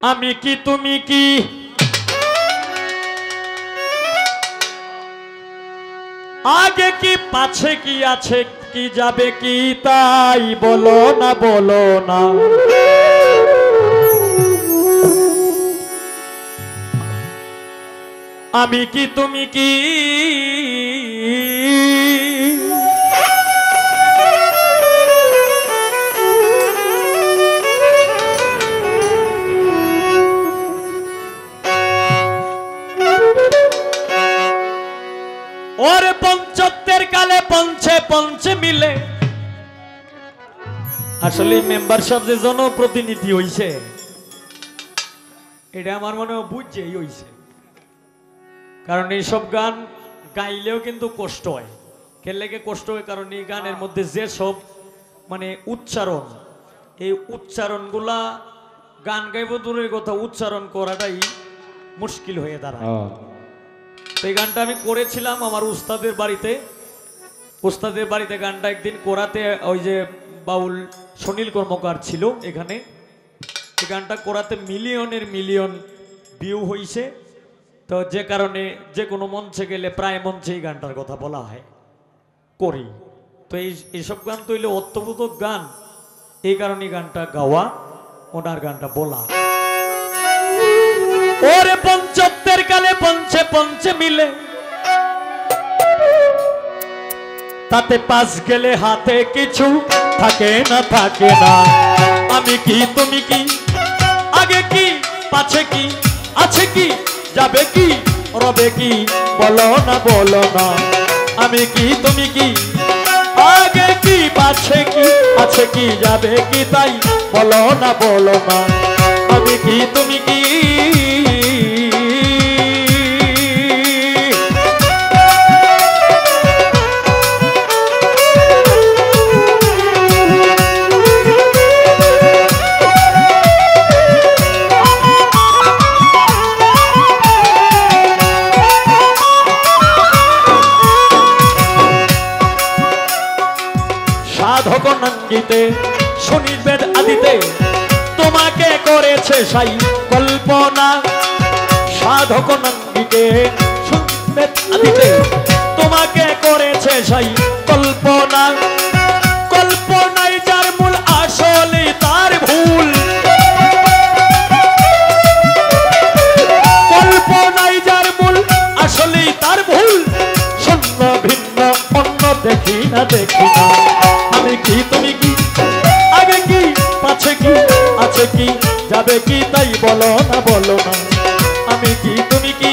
আমি কি তুমি কি आगे की पाछे की आछे की जाबे की ताई बोलो ना आमी की तुमी की और पंचत्तर काले पंचे पंचे मिले আসলে মেম্বারশিপ যে জনপ্রতিনিধি হইছে এটা আমার মনে বুঝছেই হইছে কারণ এই সব গান গাইলেও কিন্তু কষ্ট হয় কেলেকে কষ্ট হয় কারণ এই গানের মধ্যে যে সব মানে উচ্চারণ এই উচ্চারণগুলা গান গাইব দূরের কথা উচ্চারণ করাটাই মুশকিল হয়ে দাঁড়ায় এই গানটা আমি করেছিলাম আমার উস্তাদের বাড়িতে গানটা একদিন কোরাতে ওই যে বাউল সুনীল কর্মকার ছিল এখানে এই গানটা কোরাতে মিলিয়নের মিলিয়ন ভিউ হইছে তো যে কারণে যে কোনো মঞ্চে গেলে প্রায় মঞ্চে এই গানটার কথা বলা হয় করি তো এইসব গান তো হইলে অর্থবোধক গান এই কারণে গানটা গাওয়া ওনার গানটা বলা ওরে पंचत्तर काले पंचे पंचे मिले ताते पास गेले हाथे किछु थाके ना आमी की तुमी की आगे की पाछे की आछे की जाबे की रबे की बोलो ना आमी की तुमी की आगे की पाछे की आछे की जाबे की ताई बोलो ना आमी की तुमी की সাধক নঙ্গিতে শনিবেদ আদিতে তোমাকে করেছে সাই কল্পনা সাধক নঙ্গিতে শনিবেদ আদিতে তোমাকে করেছে সাই কল্পনা কল্পনায় যার মূল আসলে তার ভুল কল্পনায় যার মূল আসলে তার ভুল শূন্য ভিন্ন অন্য দেখি না আমি কি তুমি কি আগে কি পাছে কি আছে কি যাবে কি তাই বলো না আমি কি তুমি কি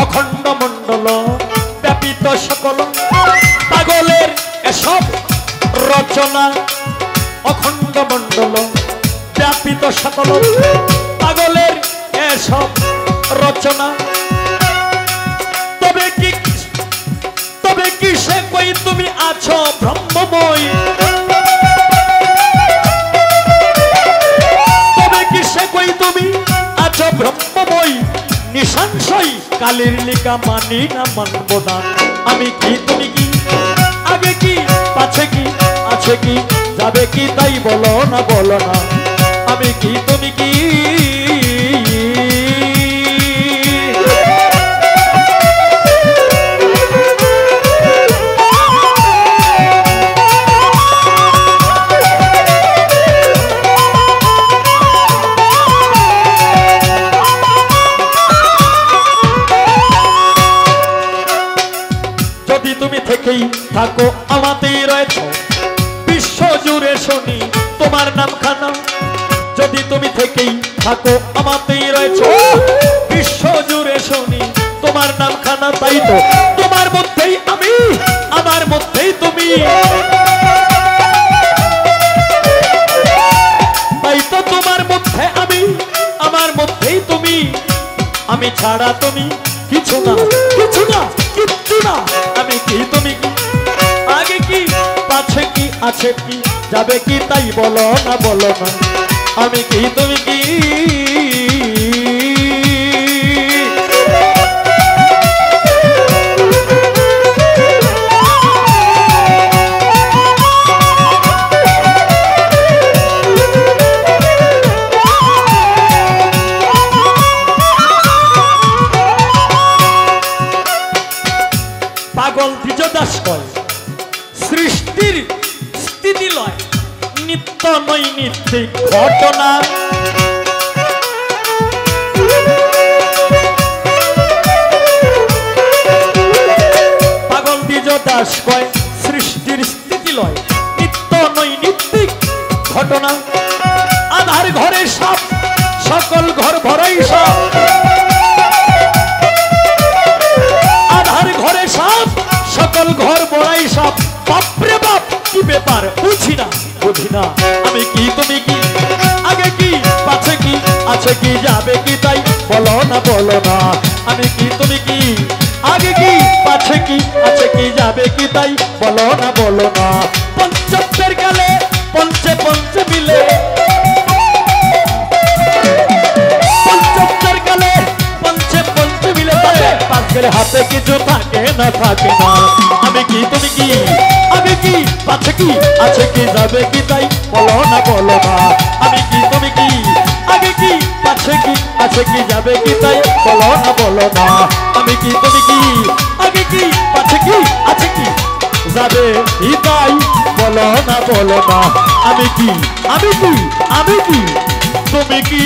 অখণ্ড মণ্ডল ব্যাপিত সকল পাগলের এসব রচনা অখণ্ড মণ্ডল ব্যাপিত সকল পাগলের এসব রচনা তবে কি সে কই তুমি আছো ব্রহ্মময় তবে কি সে কই তুমি আছো ব্রহ্মময় নিঃসংশয় কালের লিখা মানি না মানব না আমি কি তুমি কি আগে কি পাছে কি আছে কি যাবে কি তাই বলো না আমি কি তুমি কি থেকেই থাকো আমাতেই রয়েছে বিশ্ব জুড়ে শুনি তোমার নাম খানা যদি তুমি থেকেই থাকো আমাতেই রয়েছে বিশ্ব জুড়ে শুনি তোমার নাম খানা তাই তো তোমার মধ্যেই আমি আমার মধ্যেই তুমি তাই তো তোমার মধ্যে আমি আমার মধ্যেই তুমি আমি ছাড়া তুমি কিছু না কিচ্ছু না আমি কি তুমি কি আগে কি পাছে কি আছে কি যাবে কি তাই বলো না আমি কি তুমি কি পাগল দ্বিজ দাস কয় সৃষ্টির স্থিতি লয় নিত্য নৈমিত্তিক ঘটনা পাগল দ্বিজ দাস কয় সৃষ্টির স্থিতি লয় নিত্য নৈমিত্তিক ঘটনা আধার ঘরে সাপ সকল ঘর ভরাই সাপ আধার ঘরে সাপ সকল ঘর বড়াই সাপ বাপরে বাপ কি ব্যাপার বুঝি না আমি কি তুমি কি আগে কি পাছে কি আছে কি যাবে কি তাই বলো না আমি কি তুমি কি আগে কি পাছে কি আছে কি যাবে কি তাই বলো না পঞ্চমের গেলে পঞ্চে মিলে পঞ্চমের গেলে পঞ্চে মিলে পাঁচ গেলে হাতে কিছু থাকে না আমি কি তুমি কি আগে কি পাছে কি আছে কি যাবে কি তাই বলো না আমি কি তুমি কি আগে কি পাছে কি আছে কি যাবে কি তাই বলো না আমি কি তুমি কি আগে কি পাছে কি আছে কি যাবে কি তাই বলো না আমি কি তুমি কি